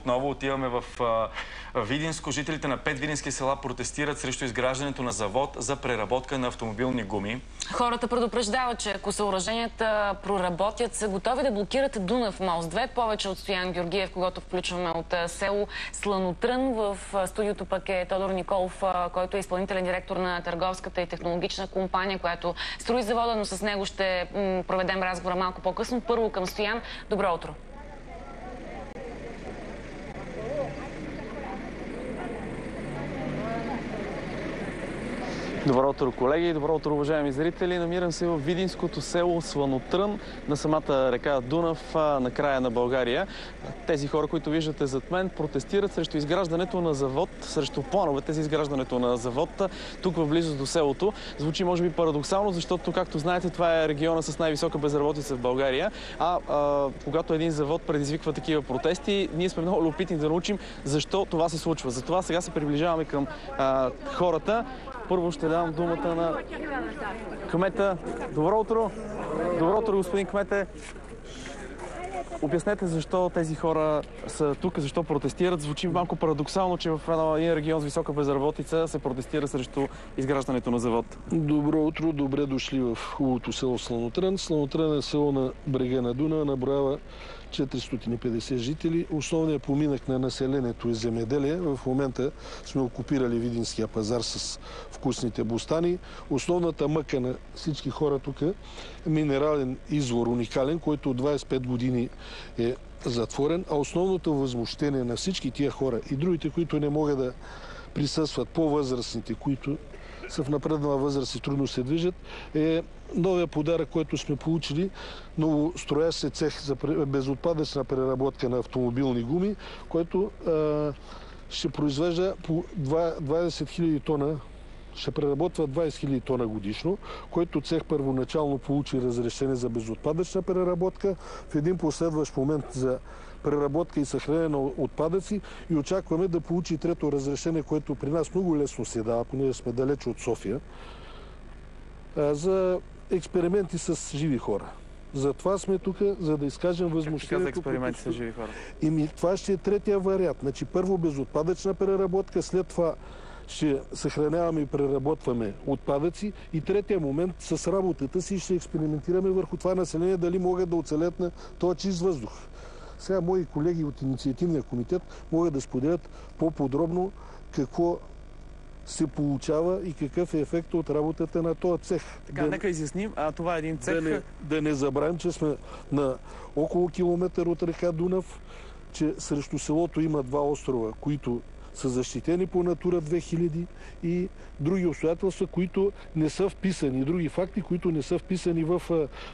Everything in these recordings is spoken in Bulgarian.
отново отиваме в Видинско. Жителите на 5 видински села протестират срещу изграждането на завод за преработка на автомобилни гуми. Хората предупреждават, че ако съоръженията проработят, са готови да блокират Дунав мост 2. Повече от Стоян Георгиев, когато включваме от село Сланотрън. В студиото пък е Тодор Николов, който е изпълнителен директор на търговската и технологична компания, която строи завода, но с него ще проведем разговора малко по-късно. Първо към Стоян. Добро утро. Добро утро, колеги! Добро утро, уважаеми зрители! Намирам се в видинското село Сланотрън, на самата река Дунав, на края на България. Тези хора, които виждате зад мен, протестират срещу изграждането на завод, срещу плановете за изграждането на завод тук в близост до селото. Звучи може би парадоксално, защото, както знаете, това е региона с най-висока безработица в България. Когато един завод предизвиква такива протести, ние сме много любопитни да научим защо това се случва. Затова сега се приближаваме към хората. Първо ще дам думата на кмета. Добро утро! Добро утро, господин кмете! Обяснете защо тези хора са тук, защо протестират. Звучи малко парадоксално, че в един регион с висока безработица се протестира срещу изграждането на завод. Добро утро, добре дошли в хубавото село Сланотрън. Сланотрън е село на брега на Дунава, наброява 450 жители. Основният поминък на населението е земеделие. В момента сме окупирали Видинския пазар с вкусните бустани. Основната мъка на всички хора тук е минерален извор, уникален, който от 25 години е затворен. А основното възмущение на всички тия хора и другите, които не могат да присъстват, по-възрастните, които са в напреднала възраст и трудно се движат, е новия подарък, който сме получили. Новостроящ се цех за безотпадъчна преработка на автомобилни гуми, който ще произвежда по 20 000 тона, ще преработва 20 000 тона годишно, който цех първоначално получи разрешение за безотпадъчна преработка, в един последващ момент за преработка и съхранение на отпадъци и очакваме да получи трето разрешение, което при нас много лесно се дава, понеже сме далече от София, за експерименти с живи хора. Затова сме тук, за да изкажем възмущението. Как експерименти с живи хора? Това ще е третия вариант. Значи, първо безотпадъчна преработка, след това ще съхраняваме и преработваме отпадъци и третия момент с работата си ще експериментираме върху това население, дали могат да оцелят на този чист въздух. Сега мои колеги от инициативния комитет могат да споделят по-подробно какво се получава и какъв е ефект от работата на този цех. Така, нека изясним. Това е един цех. Да не забравим, че сме на около километър от река Дунав, че срещу селото има два острова, които са защитени по Натура 2000 и други обстоятелства, които не са вписани, други факти, които не са вписани в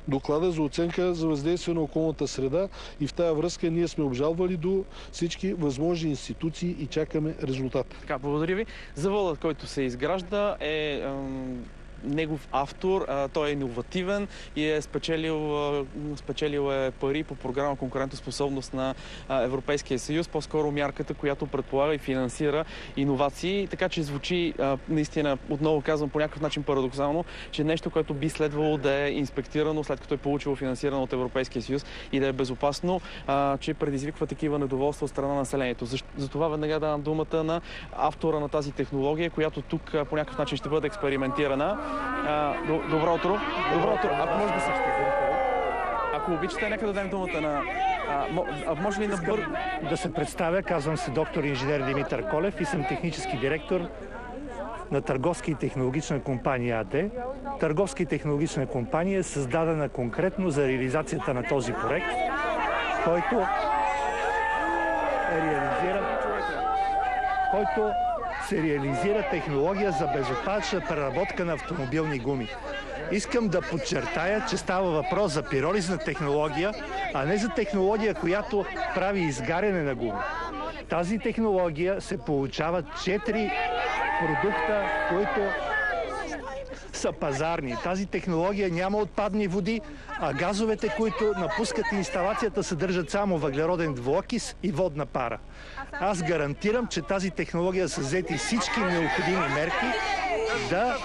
доклада за оценка за въздействие на околната среда и в тази връзка ние сме обжалвали до всички възможни институции и чакаме резултат. Така, благодаря ви. Заводът, който се изгражда, е негов автор, той е иновативен и е спечелил пари по програма конкурентоспособност на Европейския съюз, по-скоро мярката, която предполага и финансира иновации. Така че звучи наистина, отново казвам, по някакъв начин парадоксално, че нещо, което би следвало да е инспектирано, след като е получило финансиране от Европейския съюз и да е безопасно, че предизвиква такива недоволства от страна на населението. Затова веднага давам думата на автора на тази технология, която тук по някакъв начин ще бъде експериментирана. Добро утро. Добро утро. Ако може да се Ако обичате, нека да дадем думата на... може ли да се представя? Казвам се доктор инженер Димитър Колев и съм технически директор на Търговска и технологична компания АД. Търговска и технологична компания е създадена конкретно за реализацията на този проект, който се реализира технология за безотпадъчна преработка на автомобилни гуми. Искам да подчертая, че става въпрос за пиролизна технология, а не за технология, която прави изгаряне на гуми. Тази технология се получават 4 продукта, които са пазарни. Тази технология няма отпадни води, а газовете, които напускат инсталацията, съдържат само въглероден двуокис и водна пара. Аз гарантирам, че тази технология са взети всички необходими мерки да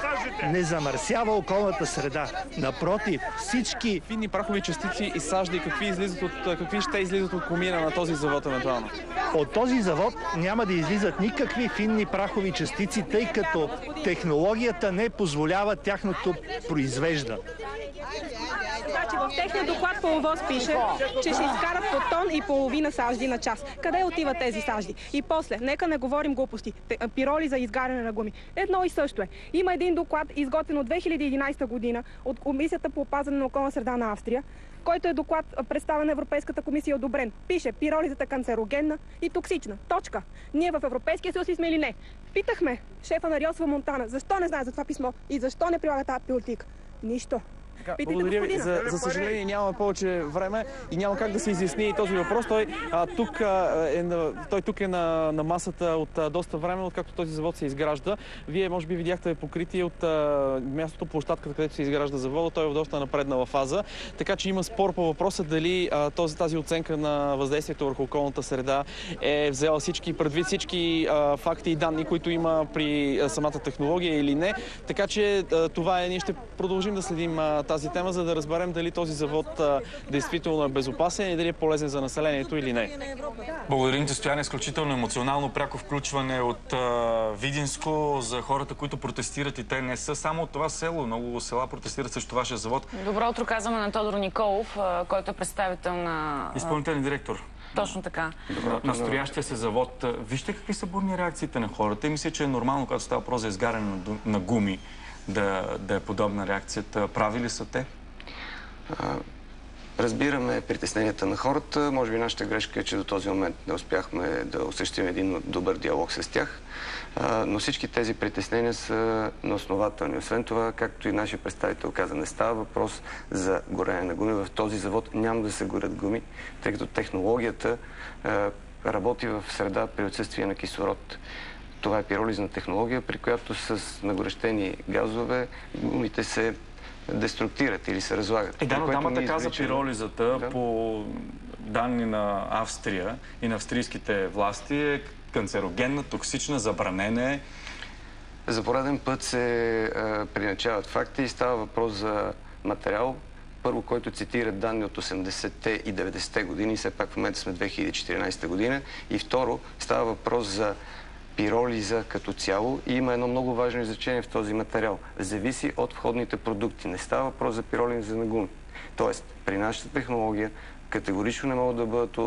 не замърсява околната среда. Напротив, всички Финни прахови частици и сажди, какви ще излизат от комина на този завод евентуално? от този завод няма да излизат никакви финни прахови частици, тъй като технологията не позволява тяхното произвеждане. Значи в техния доклад по ОВОС пише, че ще изкарат по тон и половина сажди на час. Къде отиват тези сажди? И после, нека не говорим глупости. Пироли за изгаряне на гуми. Едно и също е. Има един доклад, изготвен от 2011 година от Комисията по опазване на околна среда на Австрия, който е доклад представен на Европейската комисия и одобрен. Пише, пиролизата канцерогенна и токсична. Точка. Ние в Европейския съюз сме или не? Питахме шефа на Риосва Монтана, защо не знае за това писмо и защо не прилага тази политика. Нищо. Благодаря ви. За съжаление нямаме повече време и няма как да се изясни и този въпрос. Той тук е на масата от доста време, откакто този завод се изгражда. Вие може би видяхте покритие от мястото, площадката, където се изгражда завода. Той е в доста напреднала фаза. Така че има спор по въпроса дали тази оценка на въздействието върху околната среда е взела предвид всички факти и данни, които има при самата технология или не. Така че това е. Ние ще продължим да следим тази тема, за да разберем дали този завод действително е безопасен и дали е полезен за населението или не. Благодарим ти, Стояне. Изключително емоционално пряко включване от Видинско за хората, които протестират, и те не са само от това село. Много села протестират срещу вашия завод. Добро утро казваме на Тодор Николов, който е представител на... Изпълнителен директор. Точно така. Настоящия се завод. Вижте какви са бурни реакциите на хората. И мисля, че е нормално, когато става въпрос за изгаряне на гуми, да е подобна реакцията. Прави ли са те? Разбираме притесненията на хората. Може би нашата грешка е, че до този момент не успяхме да осъществим един добър диалог с тях. Но всички тези притеснения са неоснователни. Освен това, както и нашия представител каза, не става въпрос за горене на гуми. В този завод няма да се горят гуми, тъй като технологията работи в среда при отсъствие на кислород. Това е пиролизна технология, при която с нагорещени газове гумите се деструктират или се разлагат. Но дамата каза пиролизата, по данни на Австрия и на австрийските власти, е канцерогенна, токсична, забранена е. За пореден път се приначават факти и става въпрос за материал, първо, който цитира данни от 80-те и 90-те години, все пак в момента сме 2014 година, и второ, става въпрос за пиролиза като цяло и има едно много важно изречение в този материал. Зависи от входните продукти. Не става въпрос за пиролиза на гуми. Тоест, при нашата технология категорично не могат да бъдат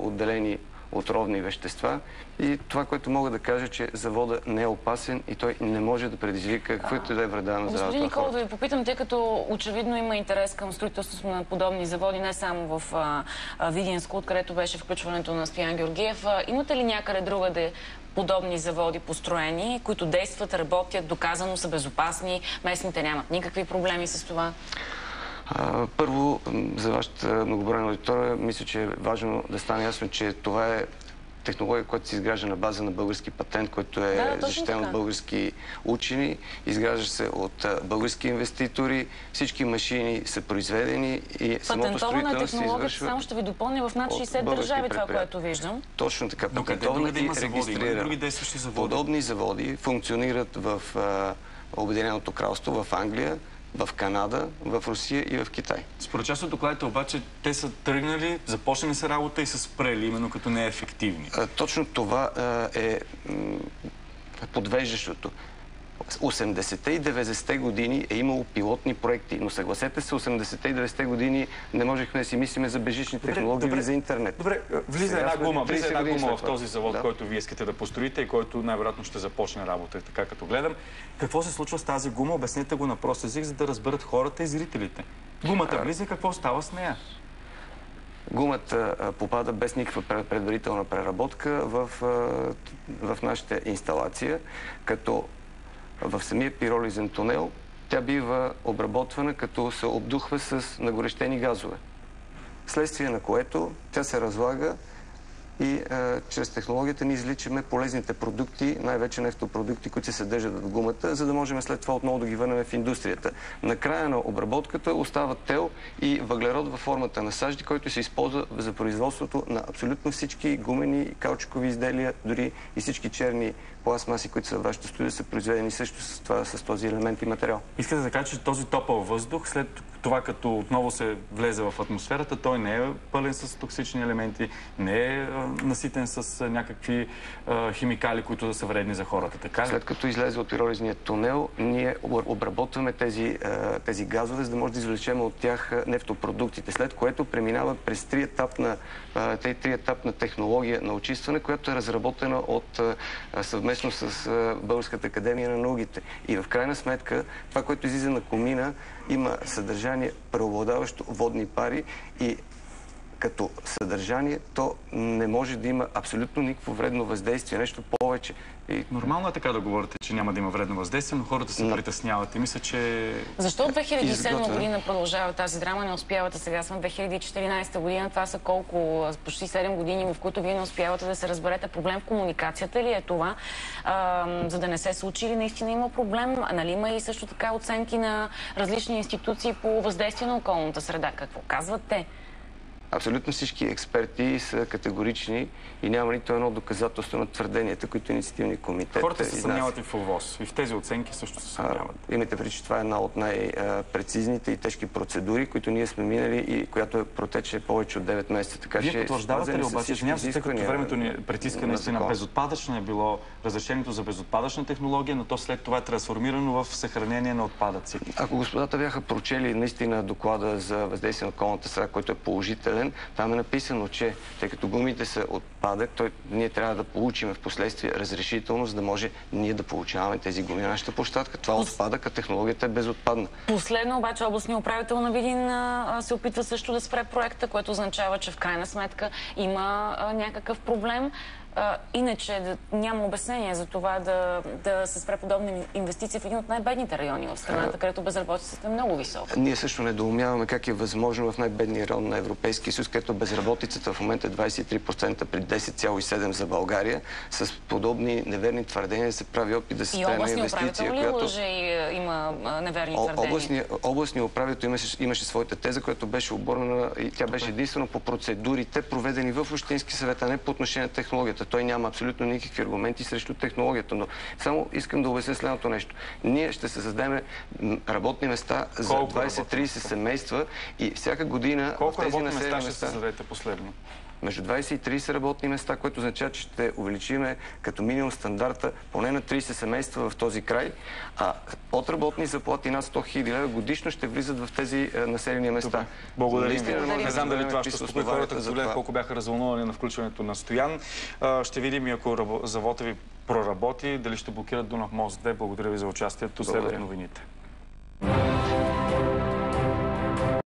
отделени отровни вещества и това, което мога да кажа, че завода не е опасен и той не може да предизвика каквото и да е вреда на здравето на хората. Господин Николов, да ви попитам, тъй като очевидно има интерес към строителството на подобни заводи, не само в Видинско, откъдето беше включването на Стоян Георгиев. Имате ли някъде другаде подобни заводи построени, които действат, работят, доказано са безопасни, местните нямат никакви проблеми с това? Първо, за вашата многобройна аудитория, мисля, че е важно да стане ясно, че това е технология, която се изгражда на база на български патент, който е защитен от български учени, изгражда се от български инвеститори, всички машини са произведени и самото строителство се извършва. Само ще ви допълня, в над 60 държави, това, което виждам. Точно така, патентована и регистрирана. Подобни заводи функционират в Обединеното кралство, в Англия, в Канада, в Русия и в Китай. Според част от докладите обаче те са тръгнали, започнали са работа и са спрели, именно като неефективни. Точно това е подвеждащото. 80-те и 90-те години е имало пилотни проекти, но съгласете се, 80-те и 90-те години не можехме да си мислиме за бежични технологии или за интернет. Добре, влиза една гума в този завод, който вие искате да построите и който най-вероятно ще започне работа, така като гледам. Какво се случва с тази гума? Обяснете го на прост език, за да разберат хората и зрителите. Гумата влиза и какво става с нея? Гумата попада без никаква предварителна преработка в нашата инсталация, като в самия пиролизен тунел тя бива обработвана, като се обдухва с нагорещени газове. Следствие на което тя се разлага и чрез технологията ни извличаме полезните продукти, най-вече нефтопродукти, които се съдържат в гумата, за да можем след това отново да ги върнем в индустрията. На края на обработката остава тел и въглерод във формата на сажди, който се използва за производството на абсолютно всички гумени, каучукови изделия, дори и всички черни пластмаси, които са в вашето студио, са произведени също с този елемент и материал. Искате да кажа, че този топъл въздух, след това като отново се влезе в атмосферата, той не е пълен с токсични елементи, не е наситен с някакви химикали, които са вредни за хората. Така? След като излезе от пиролизния тунел, ние обработваме тези газове, за да може да извлечем от тях нефтопродуктите, след което преминава през три етапна технология на очистване, която е разработена съвместно с Българската академия на науките. И в крайна сметка, това, което излиза на комина, има съдържание преобладаващо водни пари и като съдържание, то не може да има абсолютно никакво вредно въздействие, нещо повече. Нормално е така да говорите, че няма да има вредно въздействие, но хората се притесняват и мисля, че... Защо от 2007 година продължава тази драма? Не успявате, сега сме 2014 година. Това са колко? Почти 7 години, в които вие не успявате да се разберете. Проблем в комуникацията ли е това? За да не се случи или наистина има проблем? Нали има и също така оценки на различни институции по въздействие на околната среда? Какво казват те? Абсолютно всички експерти са категорични и няма нито едно доказателство на твърденията, които инициативни комитет. Хората се съмняват и в ОВОС. И в тези оценки също се съмняват. Имайте предвид, че това е една от най-прецизните и тежки процедури, които ние сме минали и която протече повече от 9 месеца. Така, вие потвърждавате ли обаче, че няма, тъй като времето ни притиска наистина безотпадъчна е било разрешението за безотпадъчна технология, но то след това е трансформирано в съхранение на отпадъци. Ако господата бяха прочели наистина доклада за въздействие на околната среда, който е положителен, там е написано, че тъй като гумите са отпадък, ние трябва да получим в последствие разрешително, за да може ние да получаваме тези гуми на нашата площадка. Това отпадък, а технологията е безотпадна. Последно обаче областният управител на Видин се опитва също да спре проекта, което означава, че в крайна сметка има някакъв проблем. Иначе няма обяснение за това да се спре подобни инвестиции в един от най-бедните райони в страната, където безработицата е много висока. Ние също недоумяваме как е възможно в най-бедния район на Европейския съюз, където безработицата в момента е 23% при 10,7% за България, с подобни неверни твърдения се прави опит да се спре на инвестиция. И областният управител ли лъже и има неверни твърдения? Областният управител имаше своята теза, която беше оборнена и тя беше единствено по процедурите, проведени в Общински съвет, а не по отношение на технологията. Той няма абсолютно никакви аргументи срещу технологията, но само искам да обясня следното нещо. Ние ще се създадем работни места за 20-30 семейства и всяка година колко работни места ще се създадете последно? Между 20 и 30 работни места, което означава, че ще увеличиме като минимум стандарта поне на 30 семейства в този край, а от работни заплати над 100 000 лева годишно ще влизат в тези населени места. Благодаря. Не знам дали това ще успокои хората, като гледат колко бяха развълнувани на включването на Стоян. Ще видим и ако завода ви проработи, дали ще блокират Дунав мост 2. Благодаря ви за участието. Следват новините.